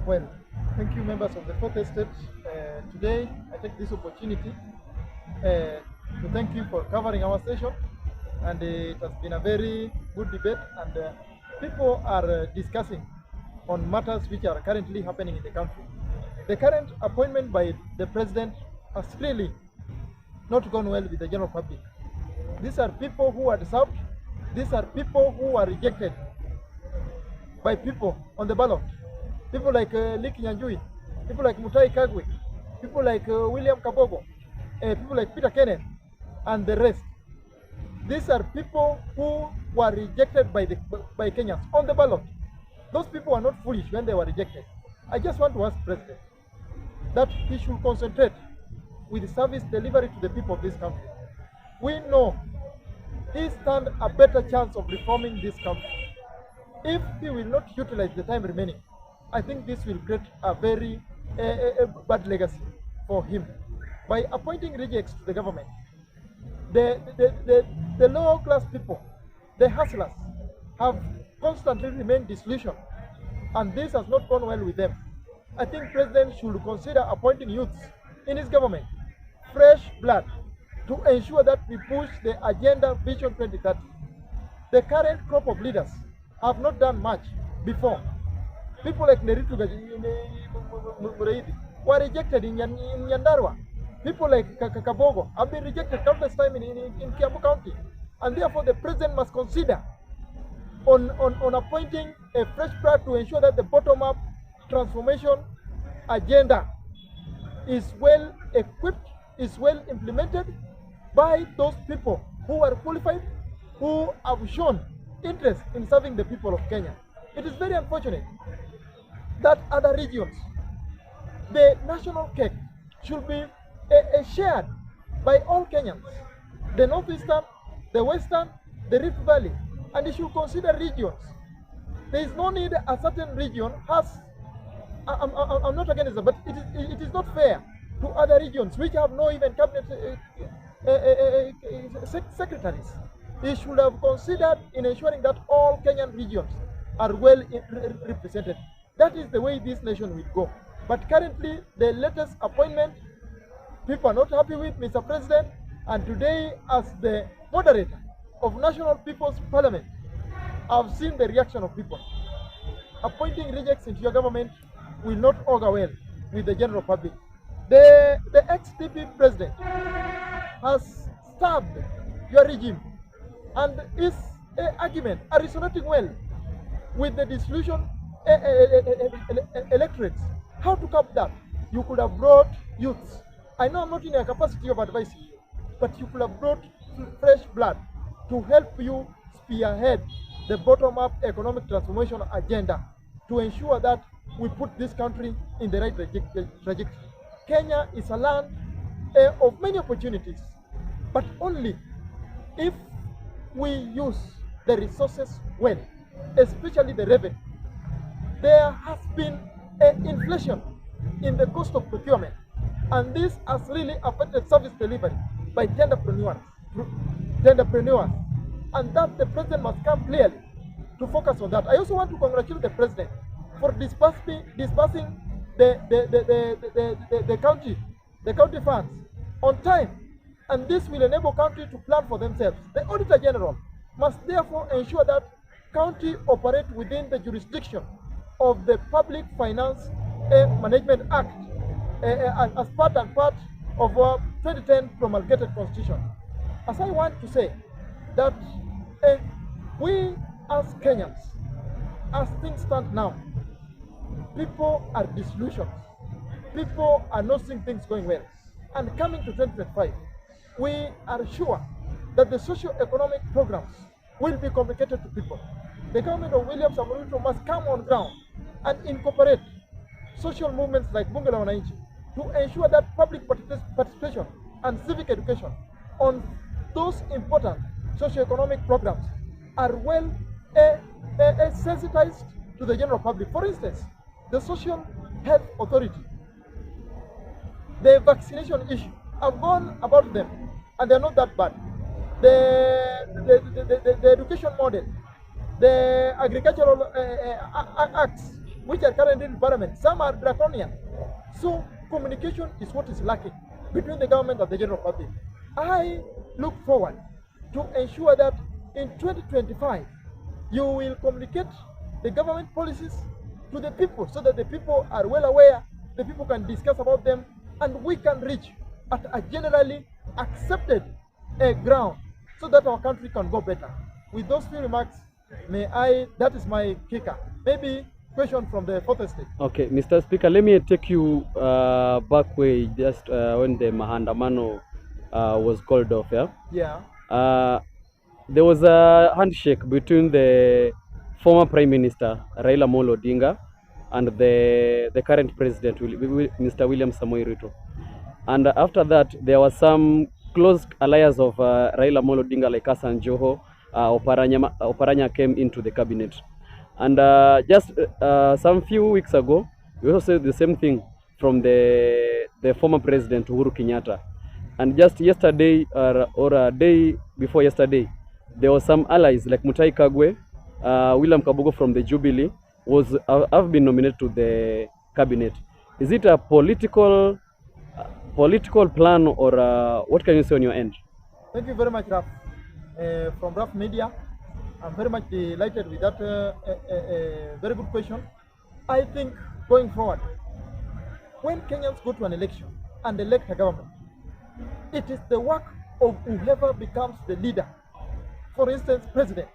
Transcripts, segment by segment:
Well, thank you, members of the fourth estate. Today, I take this opportunity to thank you for covering our session, and it has been a very good debate, and people are discussing on matters which are currently happening in the country. The current appointment by the president has really not gone well with the general public. These are people who are served. These are people who are rejected by people on the ballot. People like KENYANS, people like Mutai Kagwe, people like William Kabogo, people like Peter Kenneth, and the rest. These are people who were rejected by Kenyans on the ballot. Those people are not foolish when they were rejected. I just want to ask the President that he should concentrate with service delivery to the people of this country. We know he stands a better chance of reforming this country. If he will not utilize the time remaining, I think this will create a very bad legacy for him. By appointing rejects to the government, the lower class people, the hustlers, have constantly remained disillusioned, and this has not gone well with them. I think President should consider appointing youths in his government, fresh blood, to ensure that we push the agenda Vision 2030. The current crop of leaders have not done much before. People like Neritu Mureithi were rejected in Nyandarua. People like Kabogo have been rejected countless times in Kiambu County. And therefore the president must consider on appointing a fresh blood to ensure that the bottom-up transformation agenda is well equipped, is well implemented by those people who are qualified, who have shown interest in serving the people of Kenya. It is very unfortunate that other regions, the national cake should be shared by all Kenyans, the northeastern, the western, the Rift Valley, and they should consider regions. There is no need a certain region has, I'm not against it, but it is not fair to other regions which have no even cabinet secretaries. They should have considered in ensuring that all Kenyan regions are well represented. That is the way this nation will go. But currently, the latest appointment, people are not happy with, Mr. President, and today, as the moderator of National People's Parliament, I've seen the reaction of people. Appointing rejects into your government will not augur well with the general public. The ex-TP president has stabbed your regime, and his argument are resonating well with the dissolution electorates. How to curb that? You could have brought youths. I know I'm not in a capacity of advising you, but you could have brought fresh blood to help you spearhead the bottom-up economic transformation agenda to ensure that we put this country in the right trajectory. Kenya is a land of many opportunities, but only if we use the resources well, especially the revenue. There has been inflation in the cost of procurement, and this has really affected service delivery by tenderpreneurs, and that the president must come clearly to focus on that. I also want to congratulate the president for disbursing the county funds on time, and this will enable country to plan for themselves. The Auditor General must therefore ensure that county operate within the jurisdiction of the Public Finance Management Act as part and part of our 2010 promulgated constitution. As I want to say that we as Kenyans, as things stand now, people are disillusioned. People are not seeing things going well. And coming to 2025, we are sure that the socio-economic programs will be communicated to people. The government of William RUTO must come on ground and incorporate social movements like Bunge and Wanainchi to ensure that public participation and civic education on those important socio-economic programs are well sensitized to the general public. For instance, the Social Health Authority, the vaccination issue, I've gone about them, and they're not that bad. The education model, the agricultural acts, which are currently in parliament. Some are draconian. So communication is what is lacking between the government and the general public. I look forward to ensure that in 2025, you will communicate the government policies to the people so that the people are well aware, the people can discuss about them, and we can reach at a generally accepted ground so that our country can go better. With those few remarks, that is my kicker. Maybe question from the fourth estate. Okay, Mr. Speaker, let me take you back way just when the Mahandamano was called off, yeah? Yeah. There was a handshake between the former Prime Minister, Raila Amolo Odinga, and the current President, Mr. William Samoei Ruto. And after that, there was some close alliance of Raila Amolo Odinga, like Hassan Joho, Oparanya came into the cabinet. And just some few weeks ago, we also said the same thing from the former President, Uhuru Kenyatta. And just yesterday, or a day before yesterday, there was some allies like Mutai Kagwe, William Kabogo from the Jubilee, have been nominated to the cabinet. Is it a political plan, or what can you say on your end? Thank you very much, Raf. From Raf Media, I'm very much delighted with that very good question. I think going forward, when Kenyans go to an election and elect a government, it is the work of whoever becomes the leader, for instance, president,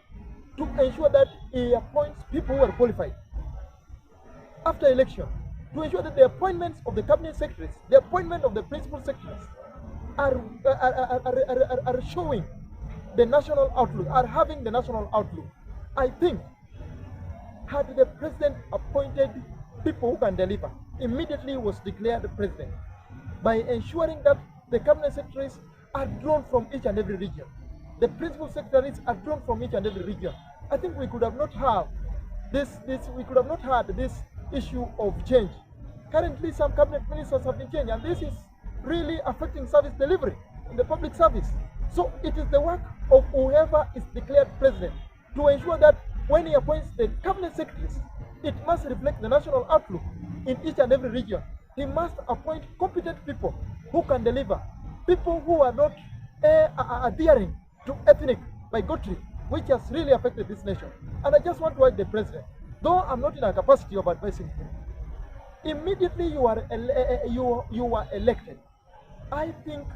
to ensure that he appoints people who are qualified. After election, to ensure that the appointments of the cabinet secretaries, the appointment of the principal secretaries are showing the national outlook, are having the national outlook. I think, had the president appointed people who can deliver, immediately was declared the president by ensuring that the cabinet secretaries are drawn from each and every region. The principal secretaries are drawn from each and every region. I think we could have not had this issue of change. Currently, some cabinet ministers have been changed, and this is really affecting service delivery in the public service. So it is the work of whoever is declared president to ensure that when he appoints the cabinet secretaries, it must reflect the national outlook in each and every region. He must appoint competent people who can deliver, people who are not adhering to ethnic bigotry, which has really affected this nation. And I just want to urge the president, though I'm not in a capacity of advising him, immediately you are elected, I think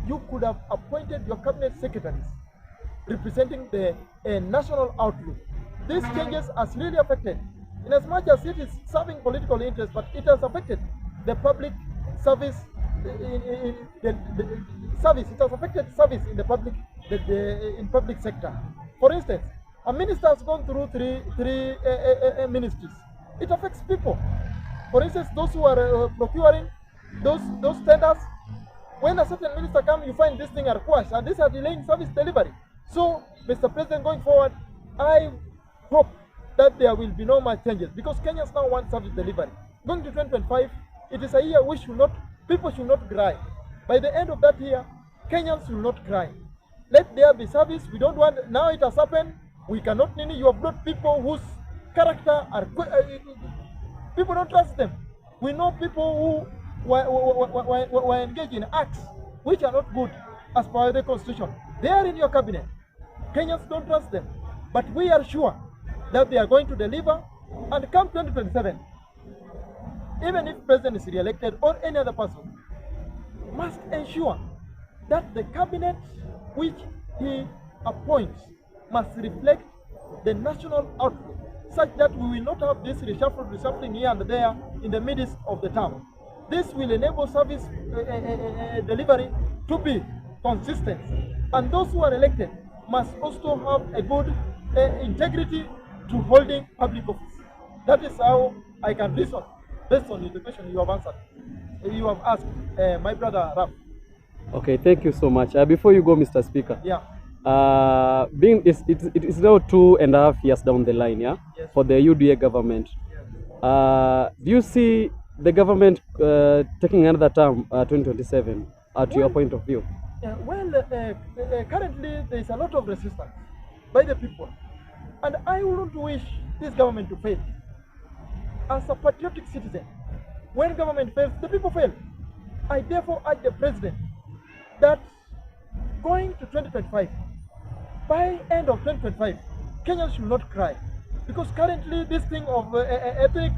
you could have appointed your cabinet secretaries representing the national outlook. These changes has really affected, in as much as it is serving political interest, but it has affected the public service, it has affected service in the public, in public sector. For instance, a minister has gone through three ministries. It affects people. For instance, those who are procuring those tenders, when a certain minister comes, you find this thing are quashed, and these are delaying service delivery. So, Mr. President, going forward, I hope that there will be no much changes, because Kenyans now want service delivery. Going to 2025, it is a year people should not cry. By the end of that year, Kenyans will not cry. Let there be service. We don't want, now it has happened, we cannot, you have brought people whose character are, people don't trust them. We know people who were engaged in acts which are not good as per the constitution. They are in your cabinet. Kenyans don't trust them. But we are sure that they are going to deliver, and come 2027, even if president is re-elected or any other person, must ensure that the cabinet which he appoints must reflect the national outlook, such that we will not have this reshuffling here and there in the midst of the term. This will enable service delivery to be consistent, and those who are elected must also have a good integrity to holding public office. That is how I can reason based on the question you have answered. You have asked my brother Raf. Okay, thank you so much. Before you go, Mr. Speaker. Yeah. It is now 2.5 years down the line, yeah, yes, for the UDA government. Yes. Do you see the government taking another term, 2027, to your point of view? Currently there is a lot of resistance by the people, and I wouldn't wish this government to fail. as a patriotic citizen. When government fails, the people fail. I therefore urge the president that going to 2025, by end of 2025, Kenyans should not cry, because currently this thing of ethnic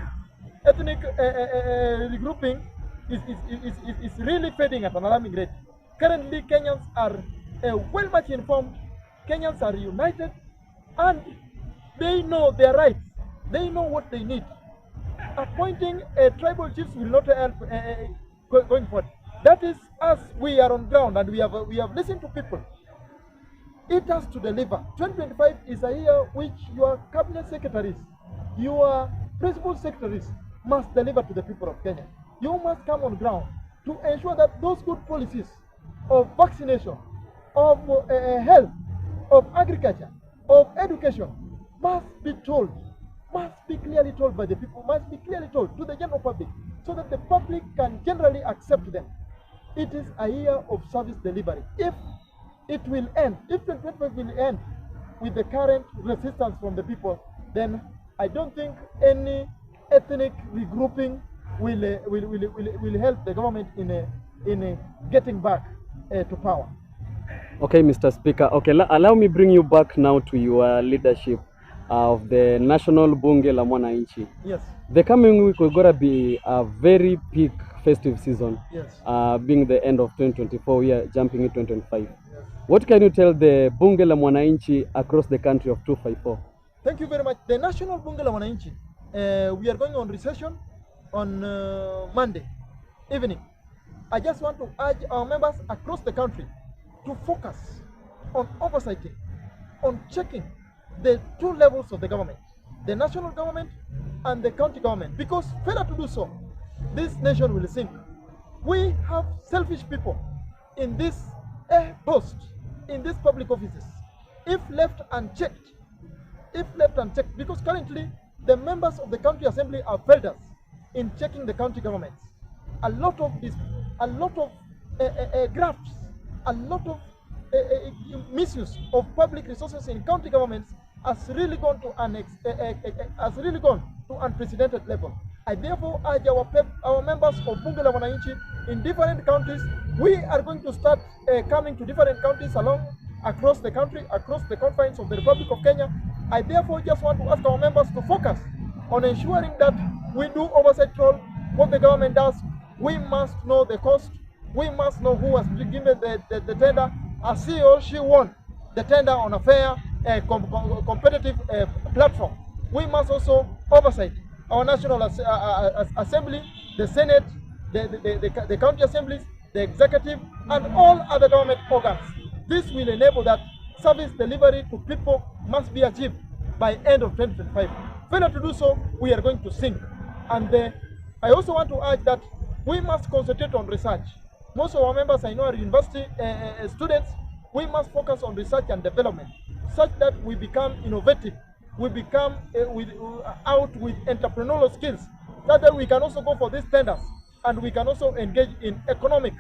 regrouping is really fading at an alarming rate. Currently, Kenyans are well much informed. Kenyans are united, and they know their rights. They know what they need. Appointing tribal chiefs will not help going forward. That is, as we are on ground and we have listened to people. It has to deliver. 2025 is a year which your cabinet secretaries, your principal secretaries must deliver to the people of Kenya. You must come on ground to ensure that those good policies of vaccination, of health, of agriculture, of education must be told, must be clearly told by the people, must be clearly told to the general public, so that the public can generally accept them. It is a year of service delivery. If it will end, if 2025 will end with the current resistance from the people, then I don't think any ethnic regrouping will help the government in getting back to power. Okay, Mr. Speaker. Okay, allow me bring you back now to your leadership of the National Bunge la Wanainchi. Yes. The coming week will gonna be a very peak festive season. Yes. Being the end of 2024, we are jumping into 2025. Yes. What can you tell the Bunge la Wanainchi across the country of 254? Thank you very much. The National Bunge la Wanainchi, we are going on recession on Monday evening. I just want to urge our members across the country to focus on oversighting, on checking the two levels of the government, the national government and the county government, because failure to do so, this nation will sink. We have selfish people in this post, in these public offices. If left unchecked, because currently the members of the county assembly are failures in checking the county governments. A lot of grafts, a lot of misuse of public resources in county governments has really gone to unprecedented level. I therefore urge our members of Bunge la Wanainchi in different counties. We are going to start coming to different counties across the country, across the confines of the Republic of Kenya. I therefore just want to ask our members to focus on ensuring that we do oversight role. What the government does, we must know the cost. We must know who has given the tender, as he or she won the tender on a fair, competitive platform. We must also oversight our National Assembly, the Senate, the county assemblies, the executive, and all other government organs. This will enable that service delivery to people must be achieved by end of 2025. Failure to do so, we are going to sink. And I also want to urge that we must concentrate on research. Most of our members I know are university students. We must focus on research and development, such that we become innovative, we become out with entrepreneurial skills, so that we can also go for these tenders, and we can also engage in economic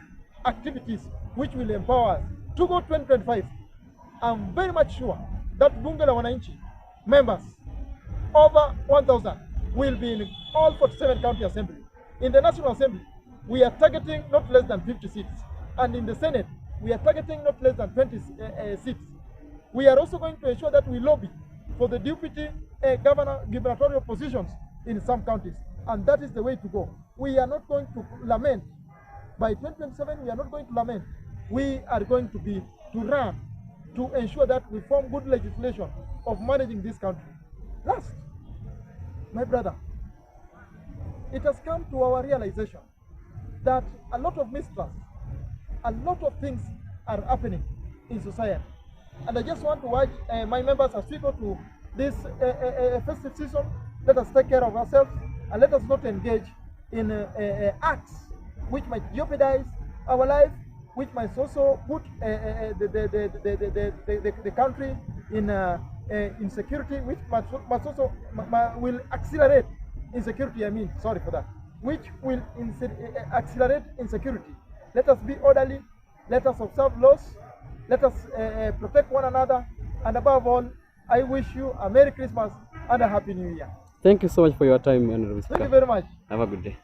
activities which will empower us to go 2025. I'm very much sure that Bunge la Wanainchi members, over 1,000, will be in all 47 county assemblies. In the National Assembly, we are targeting not less than 50 seats, and in the Senate, we are targeting not less than 20 seats. We are also going to ensure that we lobby for the deputy gubernatorial positions in some counties, and that is the way to go. We are not going to lament. By 2027, we are not going to lament. We are going to run to ensure that we form good legislation of managing this country. Last, my brother, it has come to our realization that a lot of mistrust, a lot of things are happening in society. And I just want to urge my members, as we go to this festive season, let us take care of ourselves and let us not engage in acts which might jeopardize our life, which might also put the country in insecurity, which must also will accelerate insecurity. Sorry for that. Which will accelerate insecurity. Let us be orderly. Let us observe laws. Let us protect one another. And above all, I wish you a Merry Christmas and a Happy New Year. Thank you so much for your time, Honorable Thank Speaker. you very much. Have a good day.